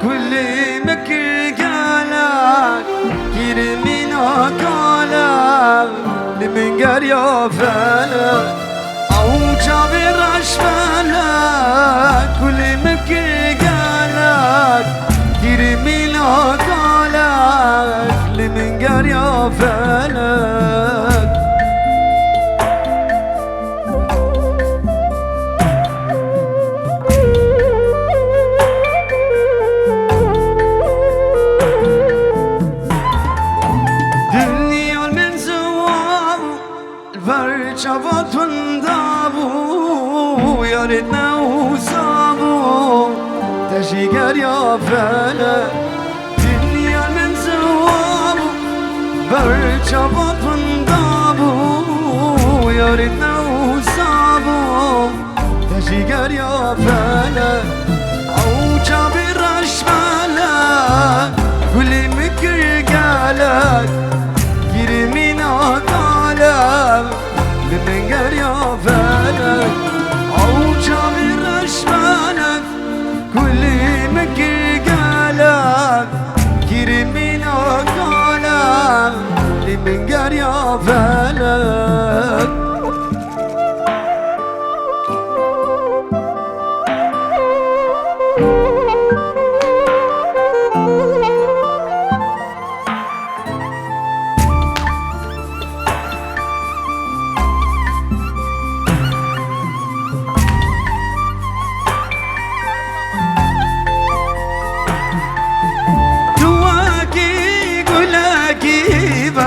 كل مكر قالك كرمنا قالك لمن قرية فالك أو جابر أشفالك كل مكر قالك كرمنا قالك لمن قرية فالك شفت وندابو يا ريتنا وصابو تشيقر يا فلا دنيا من زوابو برد شفت وندابو يا ريتنا وصابو تشيقر يا فلا او جابر اشمالا كل مكر قالك كرمينا قالك لمن قرية فالك أو جابر أشمالك كل مكر قالك كرمينا قالك لمن قرية فالك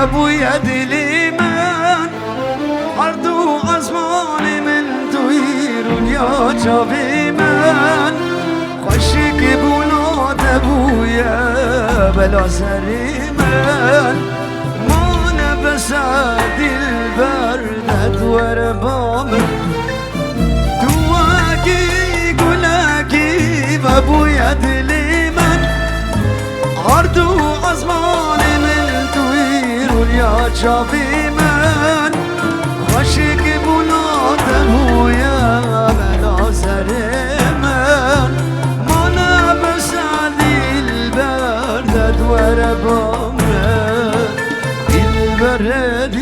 ابويا دليمان ارض وازمان من دوير يا جابيمان خشك بولاد ابويا بلا سريمان ما نبسد البرد وربامن تواكي قلاكي بابويا دليمان ارض وازمان يا جابيمان خشك بولاد ابويا بلا سريمان ما نبسد البرد وربامن البرد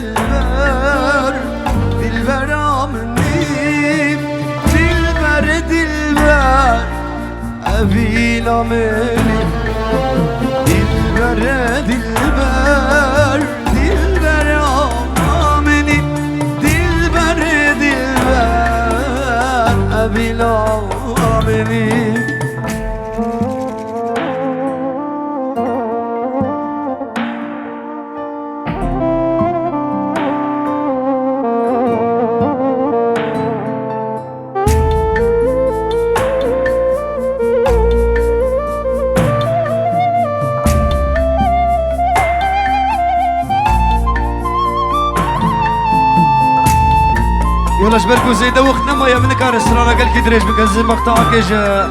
البر مني البرد أبي لامني البرد بلامني يلا جبركو زيدا وقتنا ما يمنك على السرانة قال كي دريج بكزي مقطعك اجا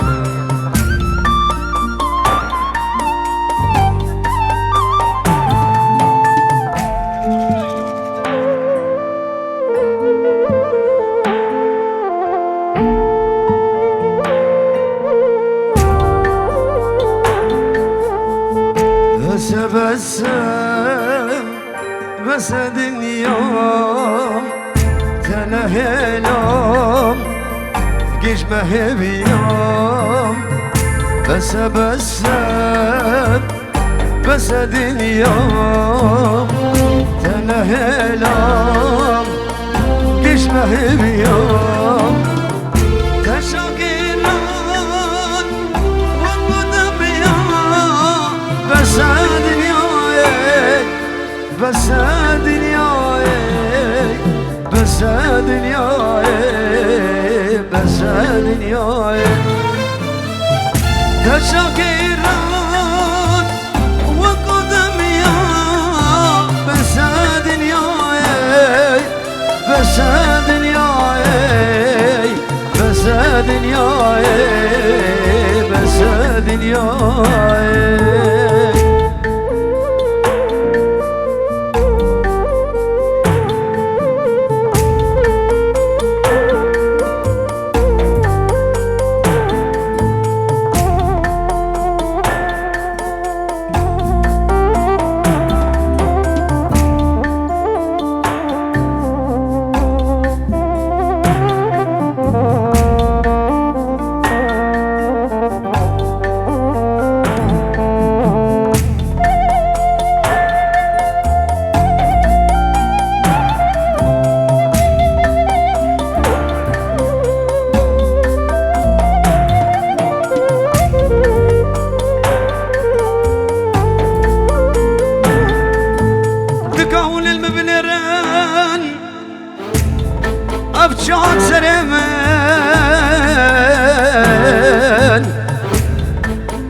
بس دنيا تنهيلام قيش ما هي بيام بس دنيا تنهيلام قيش ما هي بيام تشاقينان وقدم يا بس دنيا بس دنيا بس دنيا بس دنيا تشاقيران وقدم يا بس دنيا بس دنيا بس دنيا بس دنيا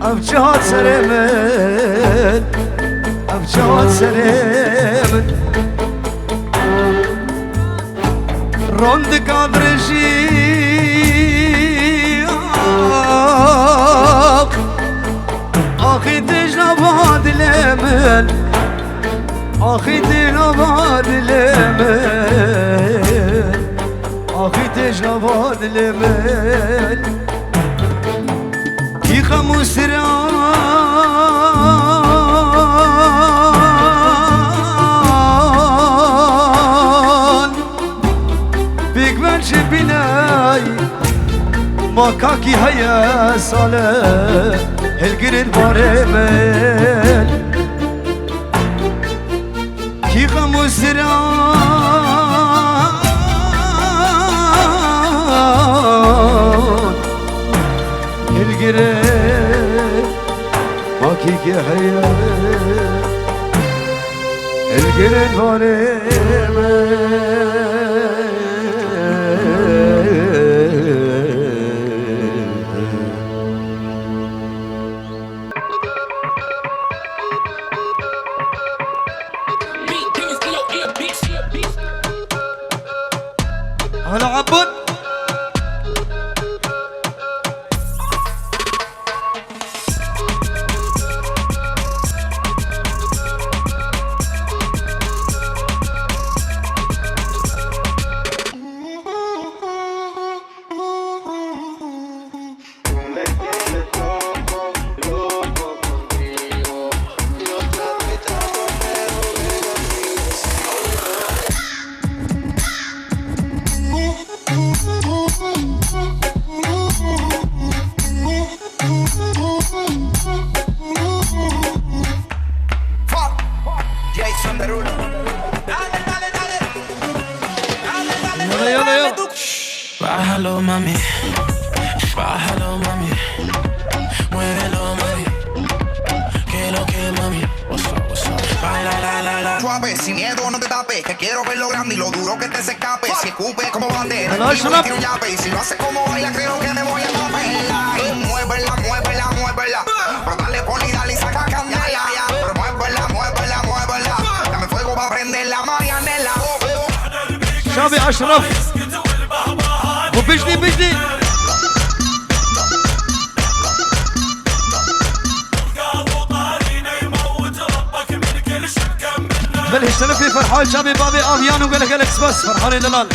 أبجاد سلامن أبجاد سلامن روند كادرجي أخي تجنباد الأمل أخي تجنباد الأمل أخي تجنباد الأمل يخمو سران بيقبل شبناي مكاكي هيا صلاة القرد بارمل يخمو سران القرد حقيقي هيا القرد بارمل هلا عبود Bájalo mami, bájalo mami, muévelo mami, que lo que mami, what's up, baila la la la. Suave, sin miedo no te tapes, que quiero ver lo grande y lo duro que te se escape. Si escupe como bandera, Hello, y shut up. tiro un yape. Y si lo hace como baila, creo que me voy a comerla. Y muévela, muévela, muévela. Pero dale poli, dale y saca candela. Pero muévela, muévela, muévela. Dame fuego pa' prender la marianela. شابي أشرف وبجدي بجدي بلش تلفي فرحان شابي بابي أفيان وقال لك ألكس بس فرحان دلال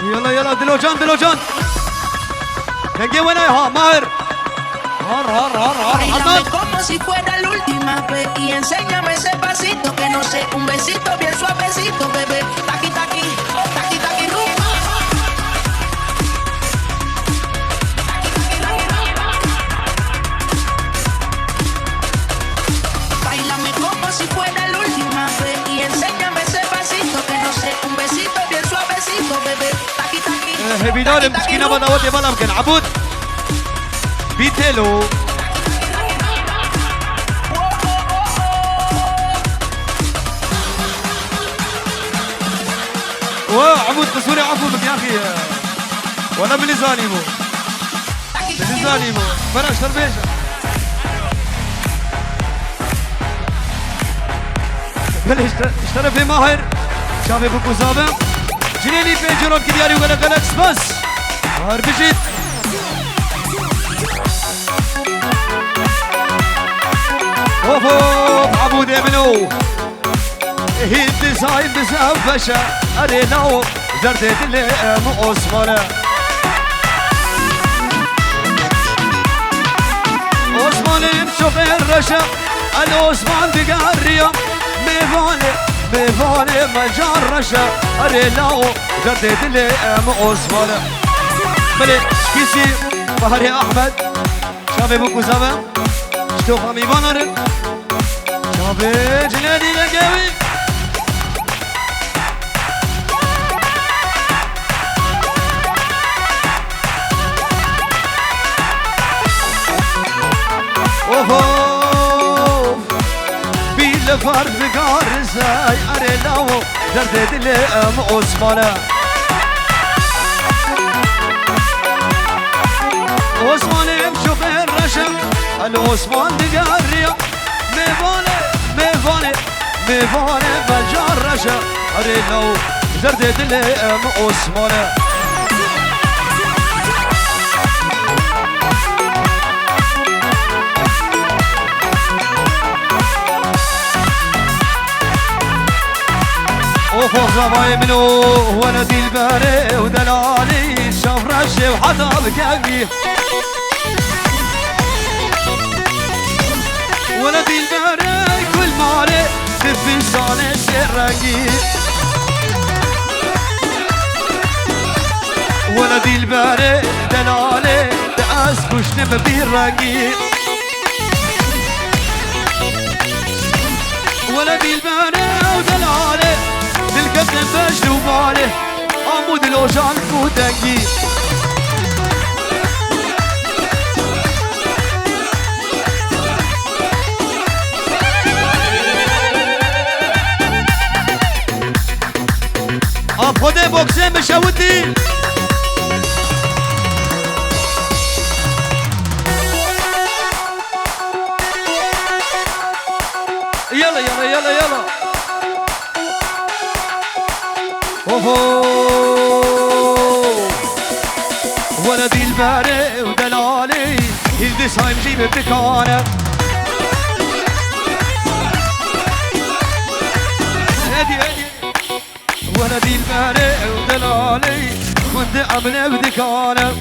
يلا يلا دلوجان دلوجان ¿qué buena es ماهر Bailame como si fuera la última vez y enséñame ese pasito que no sé, un besito bien suavecito, bebé. Taqui taqui, taqui taqui rumba. Bailame como si fuera la última vez y enséñame ese pasito que no sé, un besito bien suavecito, bebé. Taqui taqui. هبيدال مسكينة بدواتي بلا ممكن عبود بيتيلو عمود تصوري عفو بك يا اخي ولا بلساني مو بلساني مو فرش تربيشه بلش اشترى في ماهر شاف ابو سابع جنيني في جروب كدياري ولا جالكس بس ماهر بجيت اوف عبود يا منو هي الديزاين بزبشة أرينا جردت اللي مؤسمرة عثمان شوف الرشا العثمان دقارية ميفاني مجار رشا أرينا جردت اللي مؤسمرة بلي شكيسي بحري أحمد شابي بوكو زبا شتوخا ميبانرن شابي جنادي لقاوي اوه بيل فرد بقار زاي أرينا جردت اللي مؤسمرة عثمان بشوف الرشم العثمان دقارية ميفاني مجار رشم أرينا جردت اللي عثمان وفوق زباي منو ولدي الباري ودلالي شاف رشي وحطها بكابي ولدي الباري كل مالي في صالح الرقي ولدي الباري دلالي تأسكش نبي الرقي ولدي الباري ودلالي القدم باش وباله عمود الوجان فوتنجي خده بوكسه مشاودي يلا يلا يلا يلا ولدي الباري ودلالي الدسايم جيب بكانه هدي ولدي الباري ودلالي كنت عمله بدكانه